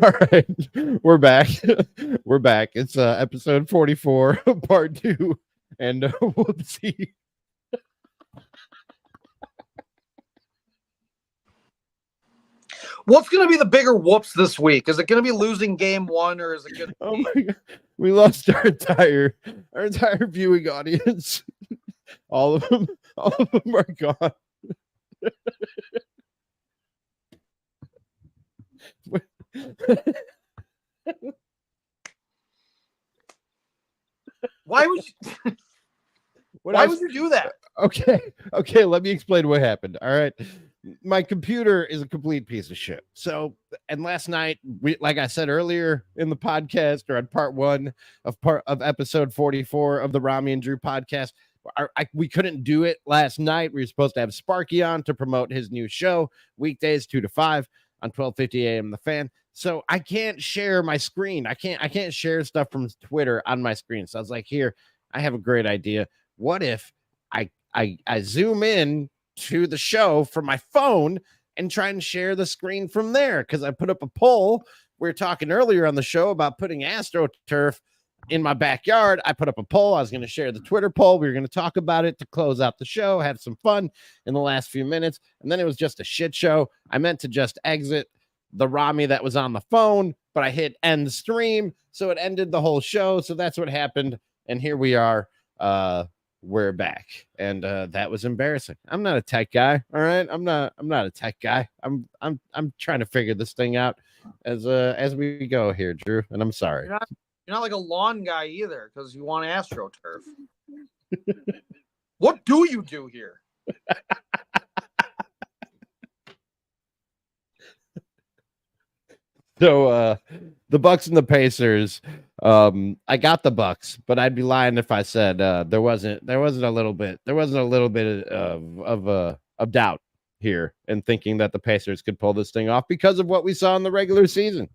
All right, we're back. We're back. It's episode 44, part 2, and we'll see. What's going to be the bigger whoops this week? Is it going to be losing game one, or is it going to Oh my god, we lost our entire viewing audience. All of them are gone. Why would you? Why would you do that? Okay, let me explain what happened. All right. My computer is a complete piece of shit. So, and last night, like I said earlier in the podcast, or on part 1 of episode 44 of the Ramie and Drew podcast, we couldn't do it last night. We were supposed to have Sparky on to promote his new show, weekdays 2 to 5 on 12:50 a.m. The Fan. So I can't share my screen. I can't share stuff from Twitter on my screen. So I was like, here, I have a great idea. What if I zoom in to the show from my phone and try and share the screen from there? Because I put up a poll. We were talking earlier on the show about putting AstroTurf in my backyard. I put up a poll. I was going to share the Twitter poll. We were going to talk about it to close out the show, have some fun in the last few minutes. And then it was just a shit show. I meant to just exit the Ramie that was on the phone, but I hit end stream. So it ended the whole show. So that's what happened. And here we are. We're back, and that was embarrassing. I'm not a tech guy. All right. I'm not a tech guy. I'm trying to figure this thing out as we go here, Drew. And I'm sorry. You're not like a lawn guy either, because you want AstroTurf. What do you do here? So the Bucks and the Pacers. I got the Bucks, but I'd be lying if I said there wasn't a little bit of doubt here and thinking that the Pacers could pull this thing off because of what we saw in the regular season.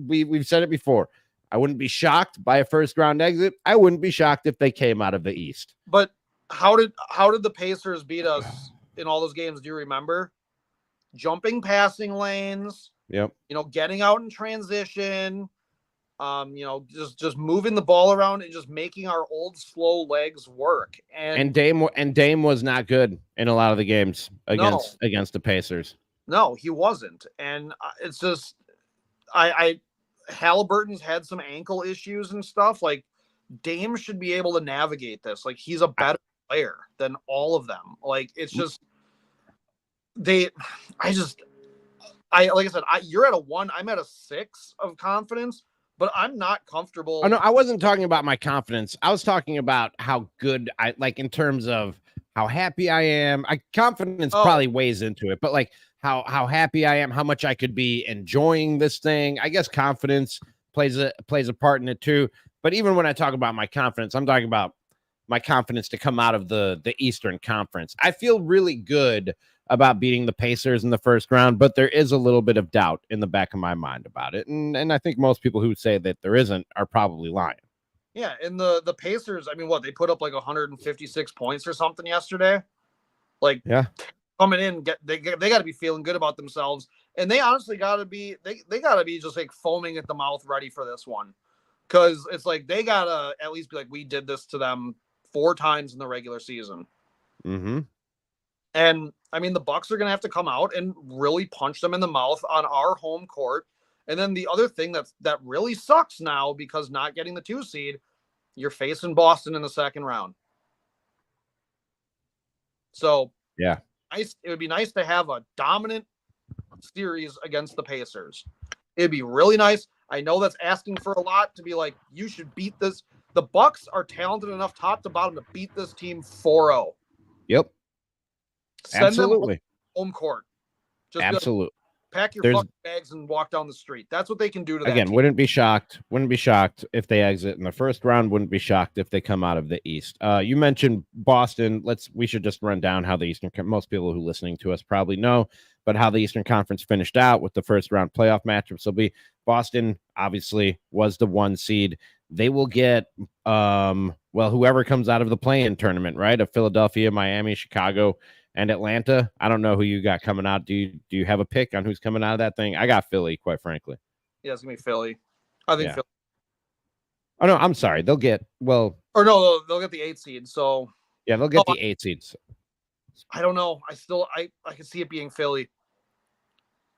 We've said it before. I wouldn't be shocked by a first round exit. I wouldn't be shocked if they came out of the East. But how did the Pacers beat us in all those games? Do you remember? Jumping passing lanes. Yep. Getting out in transition, just moving the ball around and just making our old slow legs work. And Dame was not good in a lot of the games against the Pacers. No, he wasn't. And it's just, Halliburton's had some ankle issues and stuff. Like, Dame should be able to navigate this. Like, he's a better player than all of them. Like, it's just, like I said, you're at a 1. I'm at a 6 of confidence, but I'm not comfortable. Oh no, I wasn't talking about my confidence. I was talking about how good I like in terms of how happy I am. Confidence probably weighs into it, but like how happy I am, how much I could be enjoying this thing. I guess confidence plays a part in it too. But even when I talk about my confidence, I'm talking about my confidence to come out of the Eastern Conference. I feel really good about beating the Pacers in the first round, but there is a little bit of doubt in the back of my mind about it. And I think most people who say that there isn't are probably lying. Yeah, and the Pacers, I mean, they put up like 156 points or something yesterday? Like, yeah, coming in, they got to be feeling good about themselves. And they honestly got to be, they got to be just like foaming at the mouth ready for this one. Because it's like they got to at least be like, we did this to them 4 times in the regular season. Mm-hmm. And I mean, the Bucks are going to have to come out and really punch them in the mouth on our home court. And then the other thing that really sucks now, because not getting the 2 seed, you're facing Boston in the second round. So yeah, it would be nice to have a dominant series against the Pacers. It'd be really nice. I know that's asking for a lot to be like, you should beat this. The Bucks are talented enough top to bottom to beat this team 4-0. Yep. Send Absolutely. them home court. Just absolutely. Pack your fucking bags and walk down the street. That's what they can do to that team. Wouldn't be shocked if they exit in the first round. Wouldn't be shocked if they come out of the East. You mentioned Boston. We should just run down how the Eastern, most people who are listening to us probably know, but how the Eastern Conference finished out with the first round playoff matchups will be Boston obviously was the 1 seed. They will get whoever comes out of the play-in tournament, right? Of Philadelphia, Miami, Chicago, and Atlanta. I don't know who you got coming out. Do you have a pick on who's coming out of that thing? I got Philly, quite frankly. Yeah, it's gonna be Philly. I think Yeah. Philly. Oh no, I'm sorry. They'll get Or no, they'll get the 8 seed. So yeah, they'll get the 8 seeds. I don't know. I can see it being Philly.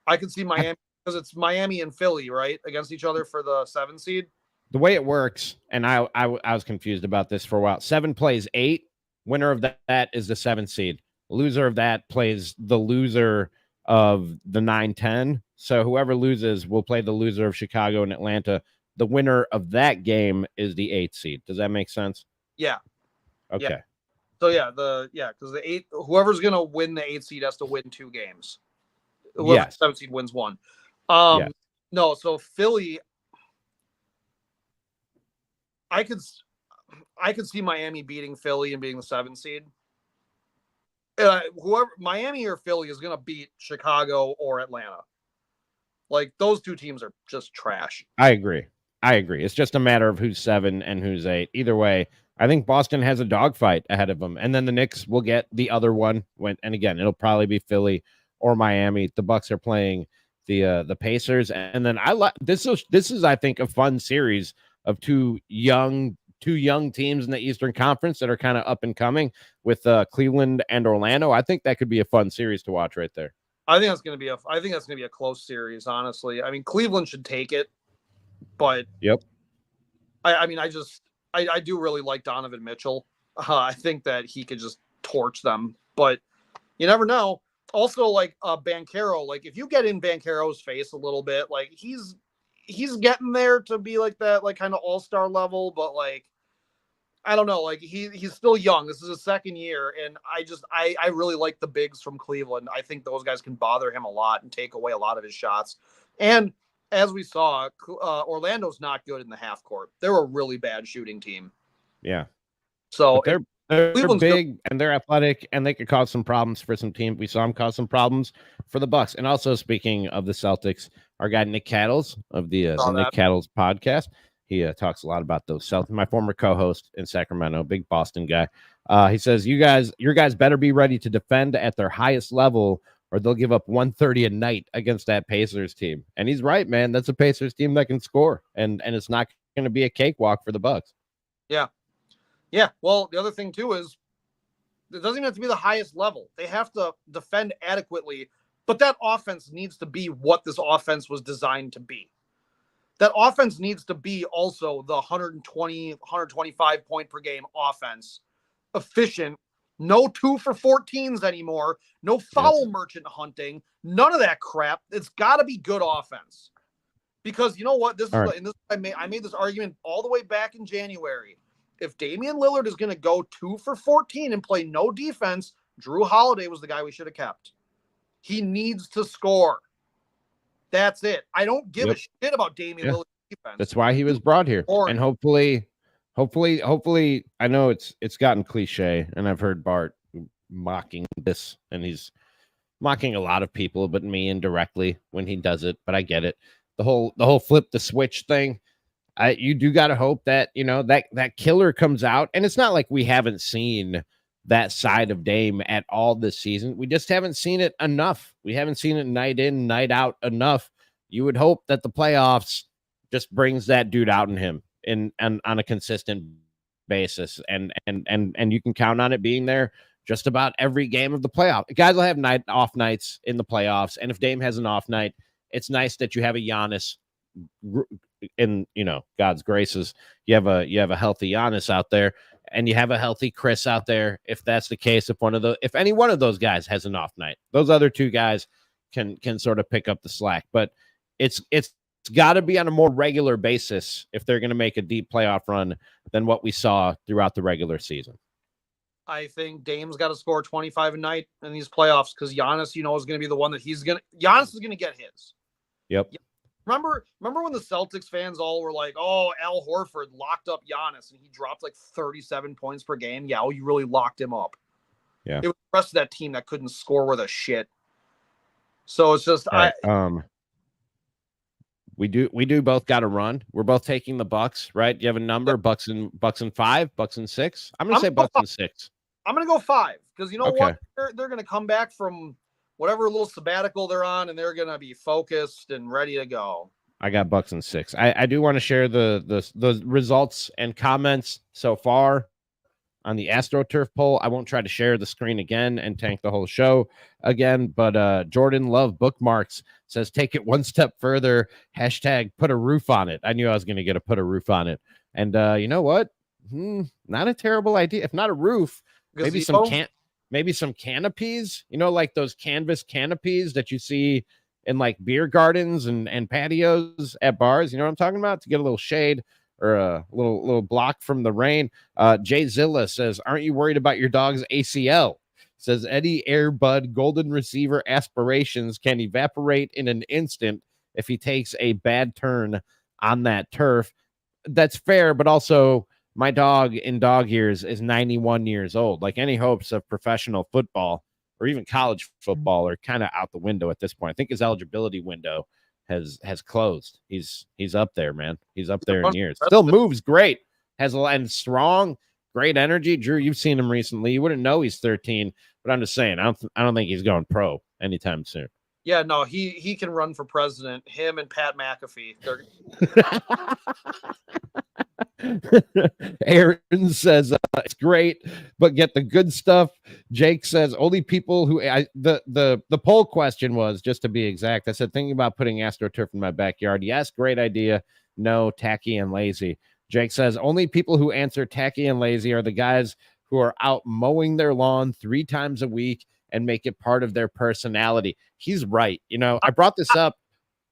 I can see Miami because it's Miami and Philly, right, against each other for the 7 seed. The way it works, and I was confused about this for a while. 7 plays 8. Winner of that is the 7 seed. Loser of that plays the loser of the 9-10. So whoever loses will play the loser of Chicago and Atlanta. The winner of that game is the 8 seed. Does that make sense? Yeah. Okay. Yeah. So because the 8, whoever's gonna win the 8 seed has to win 2 games. Whoever Yes. 7 seed wins 1. Yes. No, so Philly, I could see Miami beating Philly and being the 7 seed. Whoever, Miami or Philly, is gonna beat Chicago or Atlanta. Like, those 2 teams are just trash. I agree. It's just a matter of who's 7 and who's 8. Either way, I think Boston has a dogfight ahead of them, and then the Knicks will get the other one. And again, it'll probably be Philly or Miami. The Bucks are playing the Pacers, and then this is I think a fun series of two young teams in the Eastern Conference that are kind of up and coming with Cleveland and Orlando. I think that could be a fun series to watch right there. I think that's gonna be a close series. Honestly, I mean, Cleveland should take it, but yep. I mean, I do really like Donovan Mitchell. I think that he could just torch them, but you never know. Also, like Banchero, like if you get in Banchero's face a little bit, like he's getting there to be like that, like kind of all-star level, but like I don't know, like he's still young. This is his 2nd year, and I really like the bigs from Cleveland. I think those guys can bother him a lot and take away a lot of his shots. And as we saw, Orlando's not good in the half court. They're a really bad shooting team. Yeah. So they're big and they're athletic, and they could cause some problems for some teams. We saw them cause some problems for the Bucks. And also, speaking of the Celtics, our guy Nick Cattles of the Nick Cattles podcast, he talks a lot about those Celtics. My former co-host in Sacramento, big Boston guy. He says, your guys better be ready to defend at their highest level, or they'll give up 130 a night against that Pacers team. And he's right, man. That's a Pacers team that can score, and it's not going to be a cakewalk for the Bucks. Yeah. Yeah. Well, the other thing too is it doesn't even have to be the highest level. They have to defend adequately, but that offense needs to be what this offense was designed to be. That offense needs to be also the 120, 125 point per game offense. Efficient. No 2 for 14s anymore. No foul merchant hunting. None of that crap. It's got to be good offense. Because you know what? I made this argument all the way back in January. If Damian Lillard is going to go 2 for 14 and play no defense, Drew Holiday was the guy we should have kept. He needs to score. That's it. I don't give a shit about Damian Lillard's defense. That's why he was brought here. And hopefully, I know it's gotten cliche, and I've heard Bart mocking this, and he's mocking a lot of people, but me indirectly when he does it. But I get it. The whole flip the switch thing. You do got to hope that that killer comes out, and it's not like we haven't seen that side of Dame at all this season. We just haven't seen it enough. We haven't seen it night in, night out enough. You would hope that the playoffs just brings that dude out in him and on a consistent basis, and you can count on it being there just about every game of the playoff. Guys will have off nights in the playoffs, and if Dame has an off night, it's nice that you have a Giannis in God's graces. You have a healthy Giannis out there, and you have a healthy Chris out there. If that's the case, if any one of those guys has an off night, those other 2 guys can sort of pick up the slack. But it's got to be on a more regular basis if they're going to make a deep playoff run than what we saw throughout the regular season. I think Dame's got to score 25 a night in these playoffs because Giannis, is going to be the one that Giannis is going to get his. Yep. Remember when the Celtics fans all were like, "Oh, Al Horford locked up Giannis and he dropped like 37 points per game." Yeah, you really locked him up. Yeah. It was the rest of that team that couldn't score worth a shit. So it's just we do both got to run. We're both taking the Bucks, right? You have a number, Bucks and 5, Bucks and 6. I'm gonna say Bucks and 6. I'm gonna go 5 because you know Okay. what? They're gonna come back from whatever little sabbatical they're on, and they're gonna be focused and ready to go. I got Bucks and 6. I do want to share the results and comments so far on the AstroTurf poll. I won't try to share the screen again and tank the whole show again, but Jordan Love Bookmarks says take it one step further. Hashtag put a roof on it. I knew I was going to get a put a roof on it. And you know what? Not a terrible idea. If not a roof, maybe some canopies, you know, like those canvas canopies that you see in like beer gardens and patios at bars. You know what I'm talking about? To get a little shade or a little block from the rain. Jay Zilla says, aren't you worried about your dog's ACL? Says Eddie Airbud golden receiver aspirations can evaporate in an instant if he takes a bad turn on that turf. That's fair, but also my dog in dog years is 91 years old. Like any hopes of professional football or even college football are kind of out the window at this point. I think his eligibility window has closed. He's up there, man. He's up there in years. Still moves great. Has a lot and strong, great energy. Drew, you've seen him recently. You wouldn't know he's 13, but I'm just saying, I don't think he's going pro anytime soon. Yeah, no, he can run for president. Him and Pat McAfee. Aaron says it's great, but get the good stuff. Jake says only people who the poll question was, just to be exact, I said thinking about putting AstroTurf in my backyard. Yes, great idea. No, tacky and lazy. Jake says only people who answer tacky and lazy are the guys who are out mowing their lawn 3 times a week and make it part of their personality. He's right. You know, I brought this up.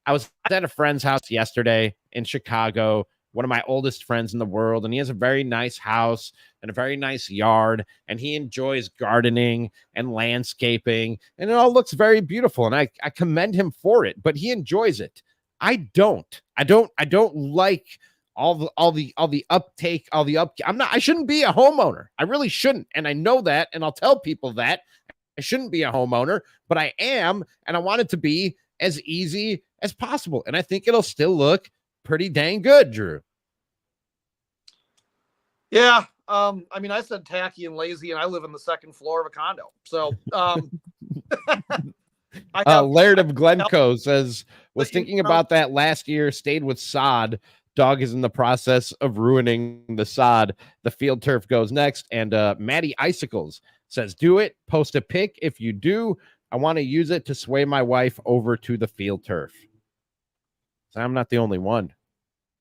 I was at a friend's house yesterday in Chicago, one of my oldest friends in the world, and he has a very nice house and a very nice yard, and he enjoys gardening and landscaping, and it all looks very beautiful, and I commend him for it, but he enjoys it. I don't like all the uptake, I shouldn't be a homeowner. I really shouldn't, and I know that, and I'll tell people that I shouldn't be a homeowner, but I am, and I want it to be as easy as possible, and I think it'll still look pretty dang good, Drew. Yeah. I mean, I said tacky and lazy, and I live on the 2nd floor of a condo. So, Laird of Glencoe says, was thinking about that last year, stayed with sod. Dog is in the process of ruining the sod. The field turf goes next. And Maddie Icicles says, do it. Post a pic. If you do, I want to use it to sway my wife over to the field turf. So I'm not the only one.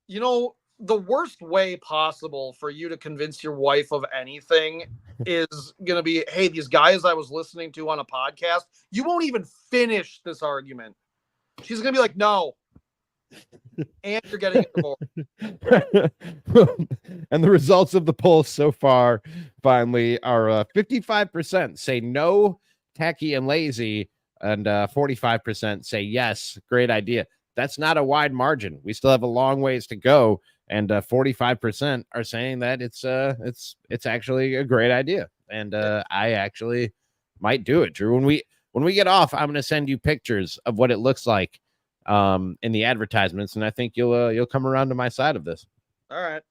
You know, the worst way possible for you to convince your wife of anything is going to be, hey, these guys I was listening to on a podcast, you won't even finish this argument. She's going to be like, no. And you're getting a divorce. And the results of the poll so far, finally, are 55% say no, tacky and lazy, and 45% say yes, great idea. That's not a wide margin. We still have a long ways to go, and 45% are saying that it's actually a great idea, and I actually might do it, Drew. When we get off, I'm going to send you pictures of what it looks like in the advertisements, and I think you'll come around to my side of this. All right.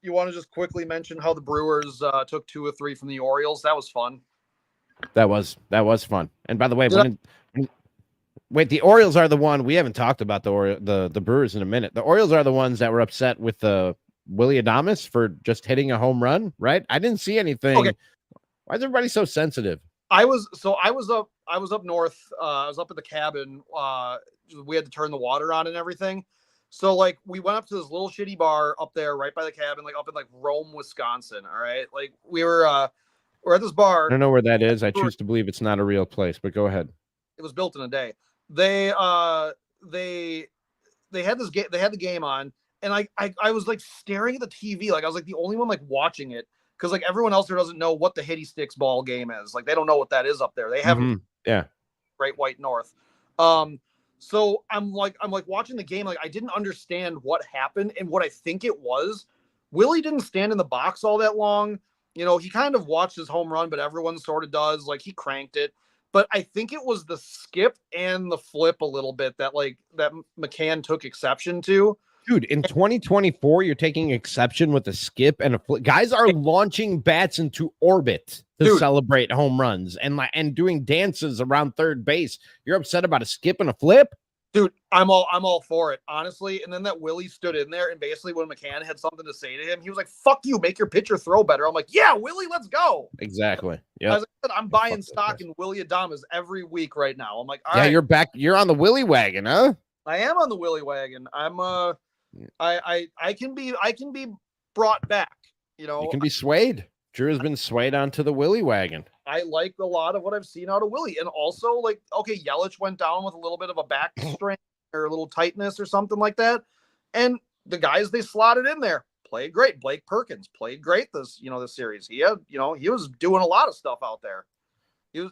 You want to just quickly mention how the Brewers took 2 of 3 from the Orioles? That was fun. That was fun. And by the way, wait, the Orioles are the one we haven't talked about the Brewers in a minute. The Orioles are the ones that were upset with Willy Adames for just hitting a home run, right? I didn't see anything. Okay. Why is everybody so sensitive? I was up north. I was up at the cabin. We had to turn the water on and everything. So like we went up to this little shitty bar up there right by the cabin, like up in like Rome, Wisconsin. All right. Like we're at this bar. I don't know where that is. I choose to believe it's not a real place, but go ahead. It was built in a day. They had this game. They had the game on, and I was like staring at the TV, like I was like the only one like watching it, because like everyone else there doesn't know what the Hitty Sticks ball game is. Like they don't know what that is up there. They haven't. Yeah. Great White North. So I'm like watching the game. Like I didn't understand what happened, and what I think it was, Willie didn't stand in the box all that long. You know, he kind of watched his home run, but everyone sort of does. Like he cranked it. But I think it was the skip and the flip a little bit that McCann took exception to. Dude, in 2024, you're taking exception with a skip and guys are launching bats into orbit to celebrate home runs and doing dances around third base. You're upset about a skip and a flip? Dude, I'm all for it, honestly. And then that Willie stood in there, and basically when McCann had something to say to him, he was like, "Fuck you, make your pitcher throw better." I'm like, "Yeah, Willie, let's go." Exactly. Yeah. As I said, I'm buying stock in Willie Adames every week right now. I'm like, all yeah, right. you're back. You're on the Willie wagon, huh? I am on the Willie wagon. I can be brought back. You know, you can be swayed. Drew has been swayed onto the Willie wagon. I like a lot of what I've seen out of Willie. And also, like, okay, Yelich went down with a little bit of a back strain or a little tightness or something like that. And the guys they slotted in there played great. Blake Perkins played great this series. He was doing a lot of stuff out there. He was,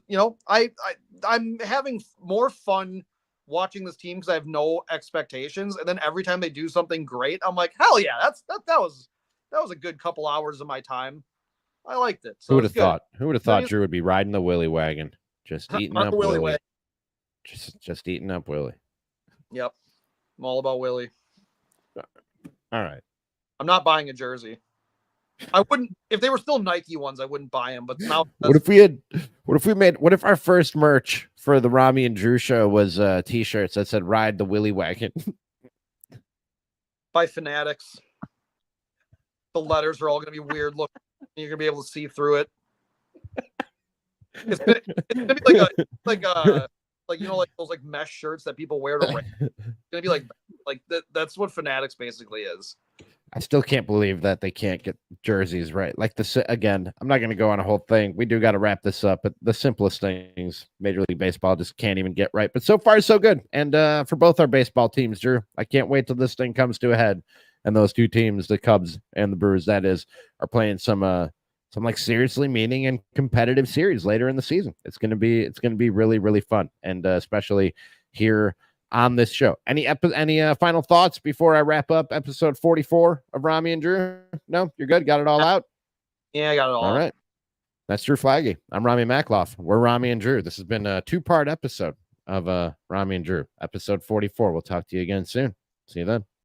I'm having more fun watching this team because I have no expectations. And then every time they do something great, I'm like, hell yeah, that was a good couple hours of my time. I liked it. So Who would have thought? Who would have thought Drew would be riding the Willie wagon, just eating up Willie, just eating up Willie. Yep, I'm all about Willie. All right, I'm not buying a jersey. I wouldn't if they were still Nike ones. I wouldn't buy them. But now, what if our first merch for the Ramie and Drew show was T-shirts that said "Ride the Willie wagon" by Fanatics? The letters are all going to be weird looking. You're gonna be able to see through it. It's gonna be like those like mesh shirts that people wear to race. It's gonna be like that. That's what Fanatics basically is. I still can't believe that they can't get jerseys right. Like again, I'm not gonna go on a whole thing. We do got to wrap this up, but the simplest things Major League Baseball just can't even get right. But so far, so good. And for both our baseball teams, Drew, I can't wait till this thing comes to a head. And those two teams, the Cubs and the Brewers, that is, are playing some like seriously meaning and competitive series later in the season. It's gonna be really, really fun, and especially here on this show. Any final thoughts before I wrap up episode 44 of Ramie and Drew? No, you're good. Got it all out. Yeah, I got it all. All right. That's Drew Flaggy. I'm Ramie Makhlouf. We're Ramie and Drew. This has been a 2-part episode of Ramie and Drew, episode 44. We'll talk to you again soon. See you then.